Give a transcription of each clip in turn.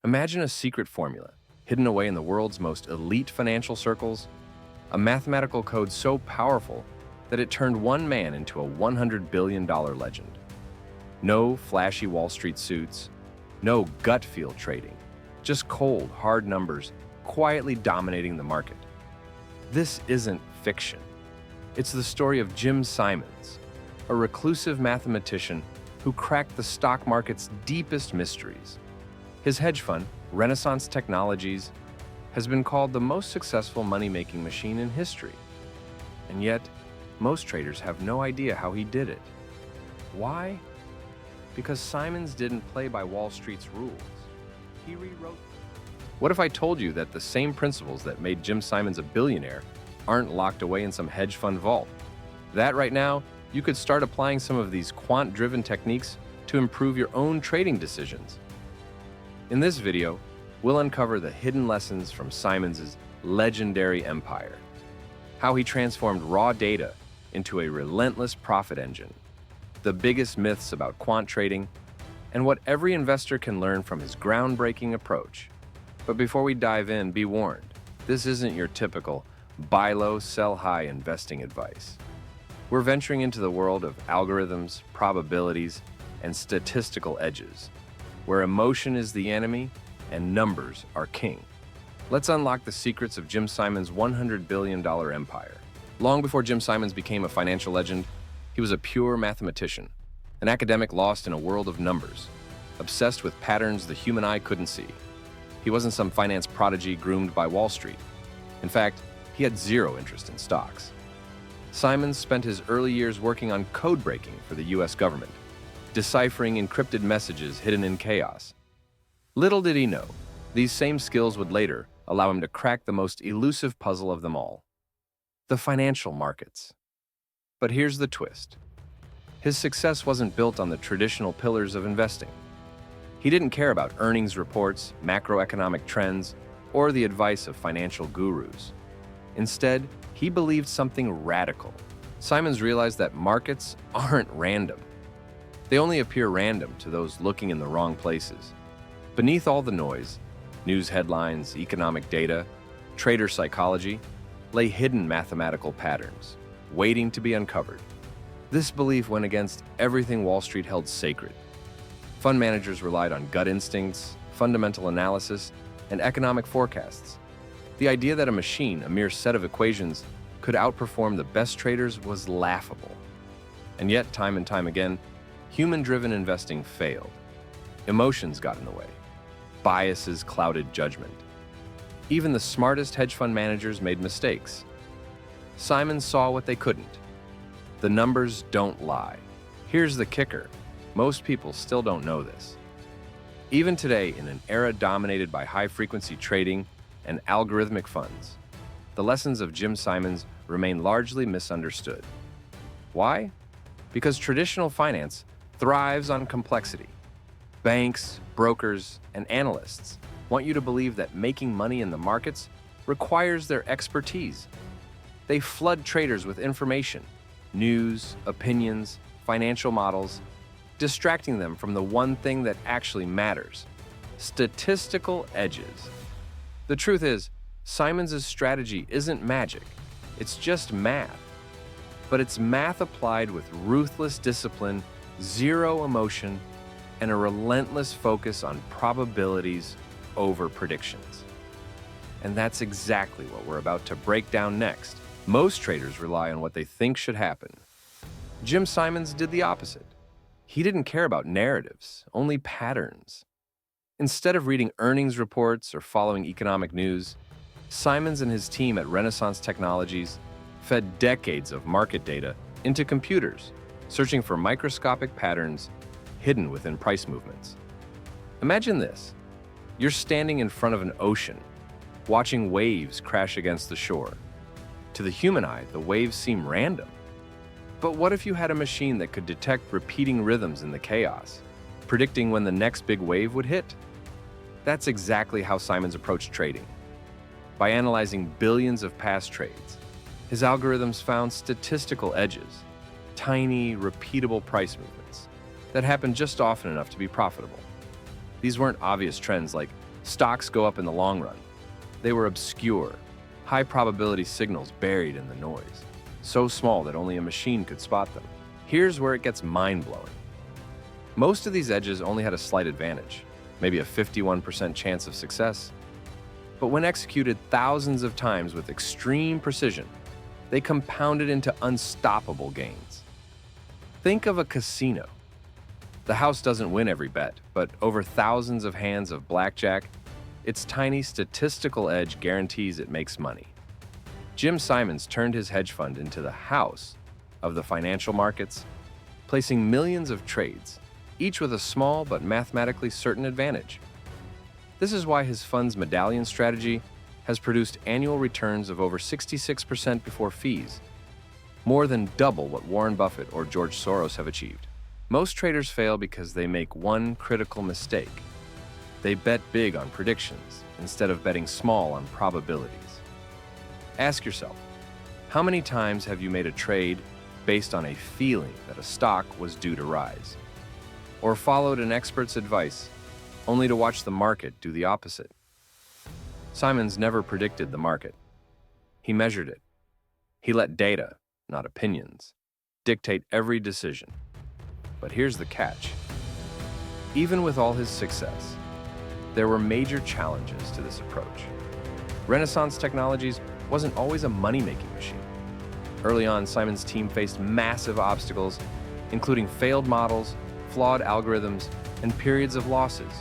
Imagine a secret formula, hidden away in the world's most elite financial circles, a mathematical code so powerful that it turned one man into a $100 billion legend. No flashy Wall Street suits, no gut feel trading, just cold, hard numbers quietly dominating the market. This isn't fiction. It's the story of Jim Simons, a reclusive mathematician who cracked the stock market's deepest mysteries. His hedge fund, Renaissance Technologies, has been called the most successful money-making machine in history. And yet, most traders have no idea how he did it. Why? Because Simons didn't play by Wall Street's rules. He rewrote them. What if I told you that the same principles that made Jim Simons a billionaire aren't locked away in some hedge fund vault? That right now, you could start applying some of these quant-driven techniques to improve your own trading decisions. In this video, we'll uncover the hidden lessons from Simons' legendary empire, how he transformed raw data into a relentless profit engine, the biggest myths about quant trading, and what every investor can learn from his groundbreaking approach. But before we dive in, be warned, this isn't your typical buy low, sell high investing advice. We're venturing into the world of algorithms, probabilities, and statistical edges, where emotion is the enemy and numbers are king. Let's unlock the secrets of Jim Simons' $100 billion empire. Long before Jim Simons became a financial legend, he was a pure mathematician, an academic lost in a world of numbers, obsessed with patterns the human eye couldn't see. He wasn't some finance prodigy groomed by Wall Street. In fact, he had zero interest in stocks. Simons spent his early years working on code breaking for the US government, deciphering encrypted messages hidden in chaos. Little did he know, these same skills would later allow him to crack the most elusive puzzle of them all, the financial markets. But here's the twist. His success wasn't built on the traditional pillars of investing. He didn't care about earnings reports, macroeconomic trends, or the advice of financial gurus. Instead, he believed something radical. Simons realized that markets aren't random. They only appear random to those looking in the wrong places. Beneath all the noise, news headlines, economic data, trader psychology, lay hidden mathematical patterns, waiting to be uncovered. This belief went against everything Wall Street held sacred. Fund managers relied on gut instincts, fundamental analysis, and economic forecasts. The idea that a machine, a mere set of equations, could outperform the best traders was laughable. And yet, time and time again, human-driven investing failed. Emotions got in the way. Biases clouded judgment. Even the smartest hedge fund managers made mistakes. Simons saw what they couldn't. The numbers don't lie. Here's the kicker. Most people still don't know this. Even today, in an era dominated by high-frequency trading and algorithmic funds, the lessons of Jim Simons remain largely misunderstood. Why? Because traditional finance thrives on complexity. Banks, brokers, and analysts want you to believe that making money in the markets requires their expertise. They flood traders with information, news, opinions, financial models, distracting them from the one thing that actually matters: statistical edges. The truth is, Simons' strategy isn't magic, it's just math. But it's math applied with ruthless discipline, zero emotion, and a relentless focus on probabilities over predictions. And that's exactly what we're about to break down next. Most traders rely on what they think should happen. Jim Simons did the opposite. He didn't care about narratives, only patterns. Instead of reading earnings reports or following economic news, Simons and his team at Renaissance Technologies fed decades of market data into computers, searching for microscopic patterns hidden within price movements. Imagine this. You're standing in front of an ocean, watching waves crash against the shore. To the human eye, the waves seem random. But what if you had a machine that could detect repeating rhythms in the chaos, predicting when the next big wave would hit? That's exactly how Simons approached trading. By analyzing billions of past trades, his algorithms found statistical edges, tiny, repeatable price movements that happened just often enough to be profitable. These weren't obvious trends like Stocks go up in the long run. They were obscure, high-probability signals buried in the noise, so small that only a machine could spot them. Here's where it gets mind-blowing. Most of these edges only had a slight advantage, maybe a 51% chance of success. But when executed thousands of times with extreme precision, they compounded into unstoppable gains. Think of a casino. The house doesn't win every bet, but over thousands of hands of blackjack, its tiny statistical edge guarantees it makes money. Jim Simons turned his hedge fund into the house of the financial markets, placing millions of trades, each with a small but mathematically certain advantage. This is why his fund's medallion strategy has produced annual returns of over 66% before fees, more than double what Warren Buffett or George Soros have achieved. Most traders fail because they make one critical mistake. They bet big on predictions instead of betting small on probabilities. Ask yourself, how many times have you made a trade based on a feeling that a stock was due to rise? Or followed an expert's advice only to watch the market do the opposite? Simons never predicted the market. He measured it. He let data, not opinions, dictate every decision. But here's the catch. Even with all his success, there were major challenges to this approach. Renaissance Technologies wasn't always a money-making machine. Early on, Simons' team faced massive obstacles, including failed models, flawed algorithms, and periods of losses.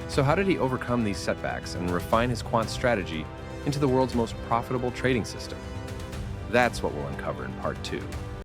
So how did he overcome these setbacks and refine his quant strategy into the world's most profitable trading system? That's what we'll uncover in part 2.